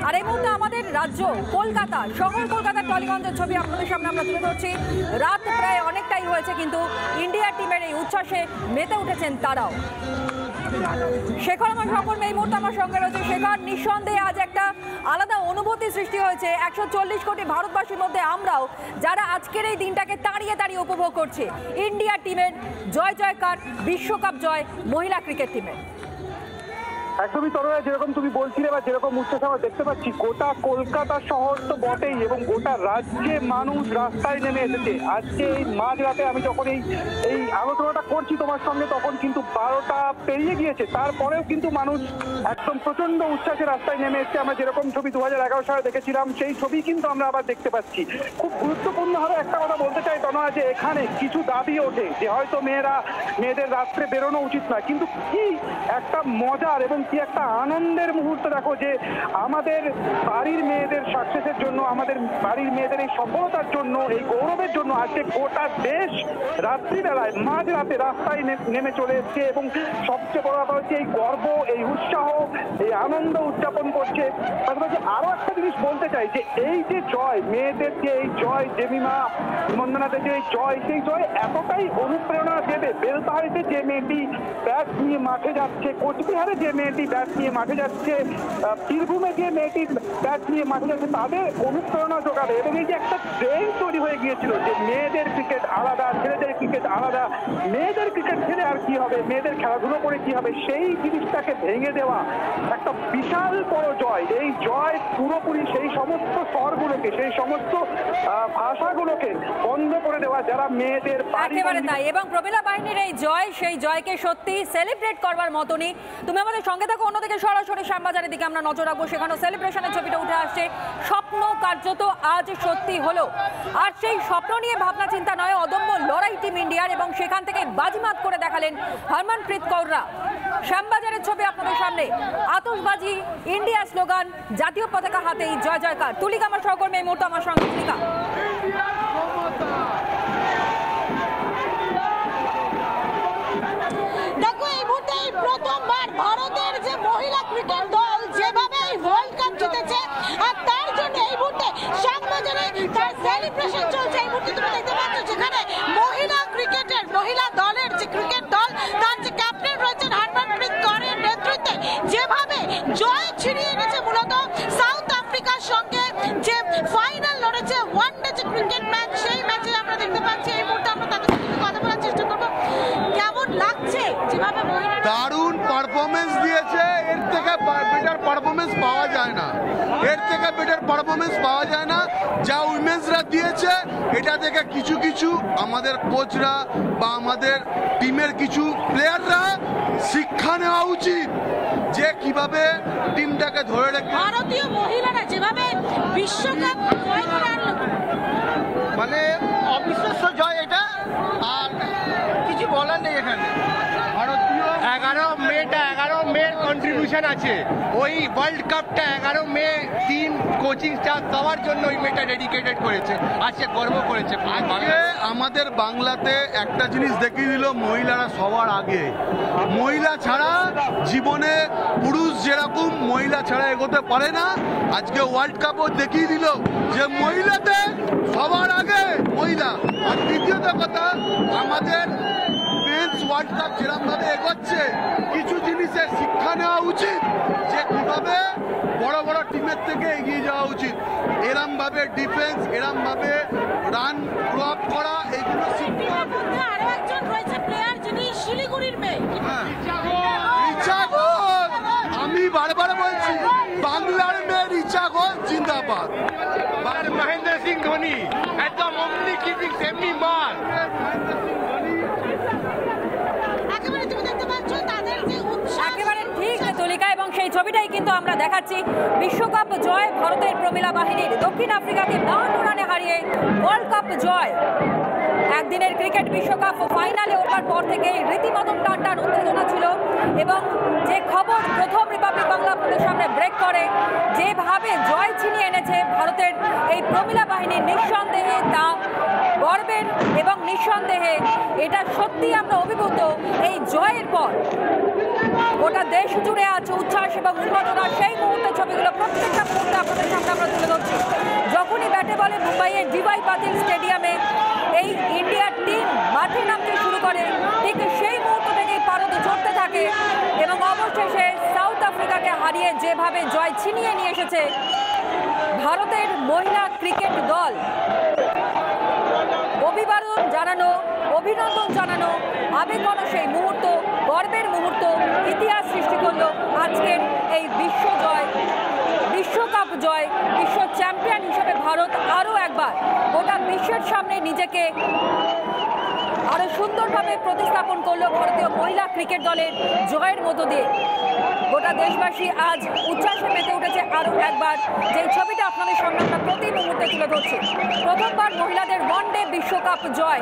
আর এই মুহূর্তে আমাদের রাজ্য কলকাতা, শহর কলকাতার টলিগঞ্জের ছবি আপনাদের সামনে আমরা তুলে ধরছি। রাত প্রায় অনেকটাই হয়েছে, কিন্তু ইন্ডিয়া টিমের এই উচ্ছ্বাসে মেতে উঠেছেন তারাও। শেখর আমার সকল এই মুহূর্তে আমার সঙ্গে রয়েছে। শেখর, নিঃসন্দেহে আজ একটা আলাদা অনুভূতি সৃষ্টি হয়েছে 140 কোটি ভারতবাসীর মধ্যে আমরাও, যারা আজকের এই দিনটাকে তাড়িয়ে তাড়িয়ে উপভোগ করছে। ইন্ডিয়া টিমের জয় জয়কার, বিশ্বকাপ জয় মহিলা ক্রিকেট টিমের। একদমই তরুণা, যেরকম তুমি বলছিলে বা যেরকম উচ্ছ্বাস আমরা দেখতে পাচ্ছি, গোটা কলকাতা শহর তো বটেই এবং গোটা রাজ্যে মানুষ রাস্তায় নেমে এসেছে। আজকে এই মাঝরাতে আমি যখন এই আলোচনাটা করছি তোমার সঙ্গে, তখন কিন্তু 12টা পেরিয়ে গিয়েছে। তারপরেও কিন্তু মানুষ একদম প্রচন্ড উচ্ছ্বাসে রাস্তায় নেমে এসেছে। আমরা যেরকম ছবি 2011 সালে দেখেছিলাম, সেই ছবি কিন্তু আমরা আবার দেখতে পাচ্ছি। খুব গুরুত্বপূর্ণভাবে একটা কথা বলতে চাই তনয়া, যে এখানে কিছু দাবি ওঠে যে হয়তো মেয়েদের রাত্রে বেরোনো উচিত না, কিন্তু কি একটা মজার এবং কি একটা আনন্দের মুহূর্ত দেখো, যে আমাদের বাড়ির মেয়েদের সাকসেসের জন্য, আমাদের বাড়ির মেয়েদের এই সফলতার জন্য, এই গৌরবের জন্য আজকে গোটা দেশ রাত্রিবেলায় মাঝরাতে রাস্তায় নেমে চলে এসছে এবং সবচেয়ে বড় ব্যাপার হচ্ছে এই গর্ব, এই উৎসাহ, এই আনন্দ উদযাপন করছে। পাশাপাশি আরো একটা জিনিস বলতে চাই, যে এই যে জয়, মেয়েদের যে এই জয়, জেমিমা মন্দনাদের যে এই জয়, সেই জয় এতটাই অনুপ্রেরণা দেবে। বেলপাহাড়িতে যে মেয়েটি ব্যাট নিয়ে মাঠে যাচ্ছে, কোচবিহারে যে মেয়েটি ব্যাট নিয়ে মাঠে যাচ্ছে, বীরভূমে যে মেয়েটি ব্যাট নিয়ে মাঠে যাচ্ছে, তাদের অনুপ্রেরণা যোগাবে। এবং এই যে একটা ট্রেন্ড তৈরি হয়ে গিয়েছিল যে মেয়েদের ক্রিকেট আলাদা, ছেলেদের ক্রিকেট আলাদা, মেয়েদের ক্রিকেট খেলে আর কি হবে, মেয়েদের খেলাধুলো করে কি হবে, সেই জিনিসটাকে ভেঙে দেওয়া একটা বিশাল বড় জয়। এই জয় পুরোপুরি সেই সমস্ত স্তরগুলোকে, সেই সমস্ত ভাষাগুলোকে বন্ধ করে দেওয়া যারা মেয়েদের একেবারে তাই। এবং প্রমিলা বাহিনীর এই জয়, সেই জয়কে সত্যি সেলিব্রেট করবার মতনই। তুমি আমাদের সঙ্গে থাকো, অন্যদিকে সরাসরি শ্যামবাজারের দিকে আমরা নজর রাখবো। সেখানেও সেলিব্রেশনের ছবিটা উঠে আসছে। স্বপ্ন কার্যত আজ সত্যি হলো। আর সেই স্বপ্ন নিয়ে ভাবনা চিন্তা নয়, অদম্য লড়াই টিম ইন্ডিয়ার, এবং সেখান থেকে বাজিমাত করে দেখালেন হরমনপ্রীত কৌররা। শ্যামবাজারের ছবি আপনাদের সামনে, আতশবাজি, ইন্ডিয়া স্লোগান, জাতীয় পতাকা হাতেই জয় জয়কার। তুলিকা আমার সহকর্মী এই মুহূর্তে আমার সঙ্গে। তুলিকা, দেখো এই মুহূর্তে প্রথমবার ভারতের যে মহিলা ক্রিকেট দল যেভাবে এই ওয়ার্ল্ড কাপ জিতেছে, আর তার জন্য এই মুহূর্তে শ্যামবাজারে তার সেলিব্রেশন চলছে। এই মুহূর্তে তুমি দেখতে পাচ্ছ যেখানে মহিলা দলের যে ক্রিকেট দল, তার যে ক্যাপ্টেন রয়েছেন হরমনপ্রীত কৌরের নেতৃত্বে যেভাবে জয় ছিনিয়ে এনেছে মূলত সাউথ আফ্রিকার সঙ্গে যে ফাইনাল লড়েছে ওয়ানডে যে ক্রিকেট ম্যাচ, সেই ম্যাচে আমরা দেখতে পাচ্ছি। এই মুহূর্তে আমরা তাদের সাথে কথা বলার চেষ্টা করবো। কেমন লাগছে যেভাবে মহিলারা দারুণ পারফরমেন্স দিয়েছে? এর থেকে বেটার পারফরমেন্স পাওয়া যায় না, এর থেকে বেটার পারফরমেন্স পাওয়া যায় না। যা উইমেন্সরা দিয়েছে, এটা থেকে কিছু কিছু আমাদের কোচরা বা আমাদের টিমের কিছু প্লেয়াররা শিক্ষা নেওয়া উচিত, যে কিভাবে টিমটাকে ধরে রেখে ভারতীয় মহিলারা যেভাবে বিশ্বকাপ জয় করে আনলো, মানে অবিশ্বাস্য জয় এটা, আর কিছু বলার নেই। এখানে ভারতীয় 11 মেয়ের কন্ট্রিবিউশন আছে। ওই ওয়ার্ল্ড কাপটা 11 মে টিম, কোচিং স্টাফ সবার জন্য ওই মেয়েটা ডেডিকেটেড করেছে, আজকে গর্ব করেছে। আমাদের বাংলাতে একটা জিনিস দেখিয়ে দিল, মহিলারা সবার আগে। মহিলা ছাড়া জীবনে পুরুষ যেরকম মহিলা ছাড়া এগোতে পারে না, আজকে ওয়ার্ল্ড কাপও দেখিয়ে দিল যে মহিলাতে সবার আগে মহিলা। আর দ্বিতীয়ত কথা, আমাদের মেন্স ওয়ার্ল্ড কাপ যেরকম ভাবে এগোচ্ছে, কিছু জিনিসের শিক্ষা নেওয়া উচিত, যে কিভাবে বড় বড় টিমের থেকে এগিয়ে যাওয়া উচিত। এরম ভাবে ডিফেন্স, এরম ভাবে রান ক্রপ করা, এইগুলো শিক্ষা। আরো একজন রয়েছে প্লেয়ার, যিনি শিলিগুড়ির মেয়ে। রিচা ঘোষ, আমি বারবার বলছি, বাংলার মেয়ে রিচা ঘোষ জিন্দাবাদ। মহেন্দ্র সিং ধোনি একদম অমনি কিপিং, সেমনি মার। একেবারে ঠিক তুলিকা, এবং সেই ছবিটাই কিন্তু আমরা দেখাচ্ছি। বিশ্বকাপ জয় ভারতের প্রমিলা বাহিনীর, দক্ষিণ আফ্রিকাকে 52 রানে হারিয়ে ওয়ার্ল্ড কাপ জয়। একদিনের ক্রিকেট বিশ্বকাপ ফাইনালে ওঠার পর থেকে রীতিমতো টানটান উত্তেজনা ছিল, এবং যে খবর প্রথম রিপাবলিক বাংলা আপনাদের সামনে ব্রেক করে, যেভাবে জয় ছিনিয়ে এনেছে ভারতের এই প্রমিলা বাহিনী, নিঃসন্দেহে তা গর্বের, এবং নিঃসন্দেহে এটা সত্যি আমরা অভিভূত। এই জয়ের পর গোটা দেশ জুড়ে আছে উচ্ছ্বাস এবং উন্মাদনা। সেই মুহূর্তে ছবিগুলো প্রত্যেকটা মুহূর্তে আপনাদের সামনে আমরা তুলে ধরছি। যখনই ব্যাটে বলে মুম্বাইয়ের ডিওয়াই পাতিল স্টেডিয়ামে এই ইন্ডিয়ার টিম মাঠে নামতে শুরু করে, ঠিক সেই মুহূর্ত থেকেই পারদ চড়তে থাকে এবং অবশেষে সাউথ আফ্রিকাকে হারিয়ে যেভাবে জয় ছিনিয়ে নিয়ে এসেছে ভারতের মহিলা ক্রিকেট দল, অভিবাদন জানানো, অভিনন্দন জানানো, আবেগঘন সেই মুহূর্ত, গর্বের মুহূর্ত ইতিহাস সৃষ্টি করলো আজকের এই বিশ্বকাপ জয়। বিশ্ব চ্যাম্পিয়ন হিসেবে ভারত আরও একবার গোটা বিশ্বের সামনে নিজেকে আরো সুন্দরভাবে প্রতিস্থাপন করলো ভারতীয় মহিলা ক্রিকেট দলের জয়ের মধ্য দিয়ে। গোটা দেশবাসী আজ উচ্ছ্বাসে মেতে উঠেছে আরো একবার, যে ছবিটা আপনাদের সামনে আমরা প্রতি মুহূর্তে তুলে ধরছি। প্রথমবার মহিলাদের ওয়ানডে বিশ্বকাপ জয়।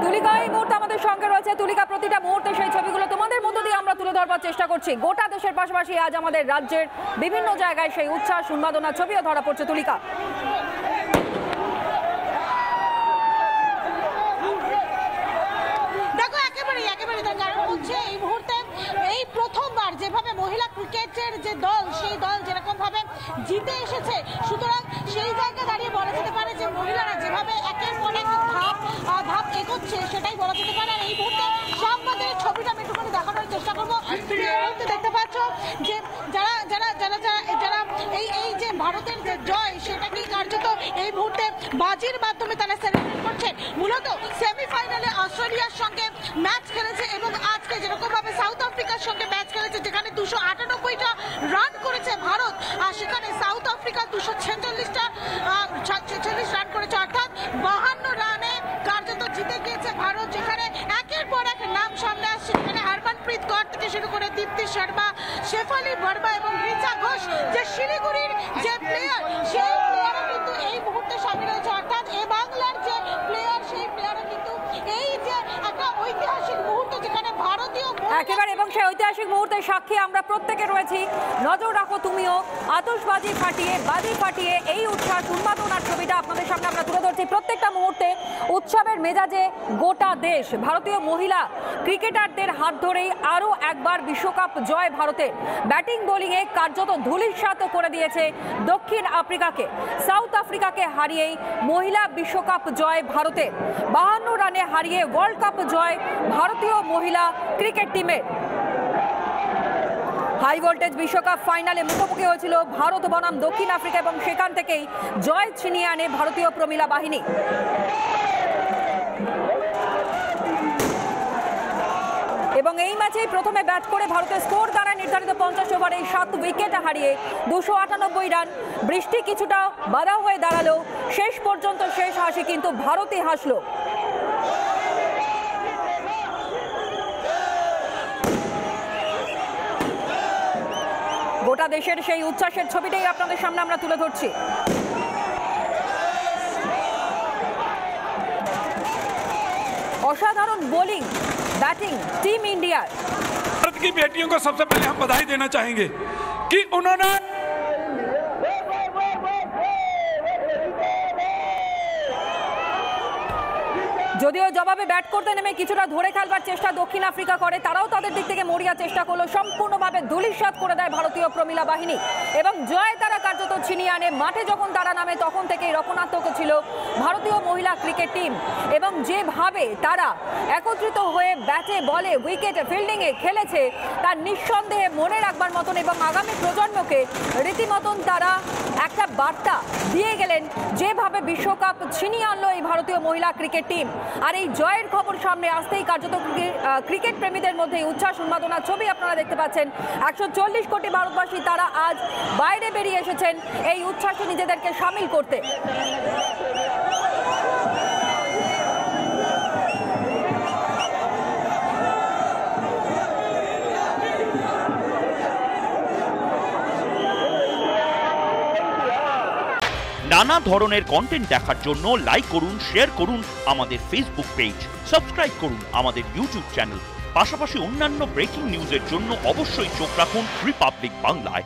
তুলিকা এই মুহূর্তে আমাদের সঙ্গে রয়েছে। তুলিকা, প্রতিটা মুহূর্তে সেই ছবিগুলো তোমাদের মধ্য দিয়ে আমরা তুলে ধরবার চেষ্টা করছি। গোটা দেশের পাশাপাশি আজ আমাদের রাজ্যের বিভিন্ন জায়গায় সেই উচ্ছ্বাস উন্মাদনা ছবিও ধরা পড়ছে। তুলিকা, এই মুহূর্তে এই প্রথমবার যেভাবে মহিলা ক্রিকেটের যে দল, সেই দল যেরকম ভাবে জিতে এসেছে, সুতরাং সেই জায়গায় দাঁড়িয়ে বলা যেতে পারে যে মহিলারা যেভাবে একের পর এক ধাপ এগোচ্ছে সেটাই বলা যেতে পারে। আর এই মুহূর্তে সংবাদের ছবিটা আমি একটুখানি দেখানোর চেষ্টা করবো। তুমি এই মুহূর্তে দেখতে পাচ্ছ যে যারা যারা যারা যারা এই যে ভারতের যে জয়, সেটাকেই কার্যত এই মুহূর্তে বাজির মাধ্যমে তারা সেলিব্রেট করছে। মূলত সেমিফাইনালে অস্ট্রেলিয়ার সঙ্গে ম্যাচ খেলেছে এবং আজকে যেরকম ভাবে সাউথ আফ্রিকার সঙ্গে ম্যাচ খেলেছে, যেখানে 298টা রান করেছে ভারত, আর সেখানে সাউথ আফ্রিকা 246 রান করেছে, অর্থাৎ 52 রানে কার্যত জিতে গিয়েছে ভারত। যেখানে একের পর এক নাম সামনে আসছে, সেখানে হরমনপ্রীত কৌর থেকে শুরু করে দীপ্তি শর্মা, শেফালি বর্মা এবং রিচা ঘোষ, যে শিলিগুড়ির যে প্লেয়ার, সেই প্লেয়ারও কিন্তু এই মুহূর্তে সামিল হয়েছে। অর্থাৎ এ বাংলার যে প্লেয়ার, সেই প্লেয়ারও কিন্তু এই যে একটা ঐতিহাসিক মুহূর্ত, যেখানে ভারতীয় একেবারে, এবং সেই ঐতিহাসিক মুহূর্তের সাক্ষী আমরা প্রত্যেকে রয়েছি। নজর রাখো তুমিও, আতশবাজি ফাটিয়ে, বাজি ফাটিয়ে এই উচ্ছ্বাস উন্মাদনার ছবিটা আপনাদের সামনে আমরা তুলে ধরছি। প্রত্যেকটা মুহূর্তে উৎসবের মেজাজে গোটা দেশ। ভারতীয় মহিলা ক্রিকেটারদের হাত ধরেই আরও একবার বিশ্বকাপ জয় ভারতের। ব্যাটিং বোলিংয়ে কার্যত ধূলিসাৎ করে দিয়েছে দক্ষিণ আফ্রিকাকে। সাউথ আফ্রিকাকে হারিয়েই মহিলা বিশ্বকাপ জয় ভারতের। 52 রানে হারিয়ে ওয়ার্ল্ড কাপ জয় ভারতীয় মহিলা ক্রিকেট টিমের। হাই ভোল্টেজ বিশ্বকাপ ফাইনালে মুখোমুখি হয়েছিল ভারত বনাম দক্ষিণ আফ্রিকা এবং সেখান থেকেই জয় ছিনিয়ে আনে ভারতীয় প্রমিলা বাহিনী। এবং এই ম্যাচেই প্রথমে ব্যাট করে ভারতের স্কোর দাঁড়ায় নির্ধারিত 50 ওভারে 7 উইকেট হারিয়ে 298 রান। বৃষ্টি কিছুটা বাধা হয়ে দাঁড়ালো, শেষ পর্যন্ত শেষ হাসি কিন্তু ভারতই হাসলো। গোটা দেশের সেই উচ্ছ্বাসের ছবিটাই আপনাদের সামনে আমরা তুলে ধরছি। असाधारण bowling batting team India. Bharat की बेटियों को सबसे पहले हम बधाई देना चाहेंगे कि उन्होंने যদিও জবাবে ব্যাট করতে নেমে কিছুটা ধরে খেলবার চেষ্টা দক্ষিণ আফ্রিকা করে, তারাও তাদের দিক থেকে মরিয়া চেষ্টা করলো, সম্পূর্ণভাবে ধূলিসাৎ করে দেয় ভারতীয় প্রমিলা বাহিনী এবং জয় তারা কার্যত ছিনিয়ে আনে। মাঠে যখন তারা নামে তখন থেকেই রক্ষণাত্মক ছিল ভারতীয় মহিলা ক্রিকেট টিম এবং যেভাবে তারা একত্রিত হয়ে ব্যাটে বলে উইকেটে ফিল্ডিংয়ে খেলেছে তার নিঃসন্দেহে মনে রাখবার মতন এবং আগামী প্রজন্মকে রীতিমতন তারা একটা বার্তা দিয়ে গেলেন, যেভাবে বিশ্বকাপ ছিনিয়ে আনলো এই ভারতীয় মহিলা ক্রিকেট টিম। আর এই জয়ের খবর সামনে আসতেই কার্যত ক্রিকেট প্রেমীদের মধ্যে উচ্ছ্বাস উন্মাদনার ছবি আপনারা দেখতে পাচ্ছেন। 140 কোটি ভারতবাসী তারা আজ বাইরে বেরিয়ে এসেছেন এই উচ্ছ্বাসে নিজেদেরকে সামিল করতে। নানা ধরনের কন্টেন্ট দেখার জন্য লাইক করুন, শেয়ার করুন আমাদের ফেসবুক পেজ, সাবস্ক্রাইব করুন আমাদের ইউটিউব চ্যানেল। পাশাপাশি অন্যান্য ব্রেকিং নিউজের জন্য অবশ্যই চোখ রাখুন রিপাবলিক বাংলায়।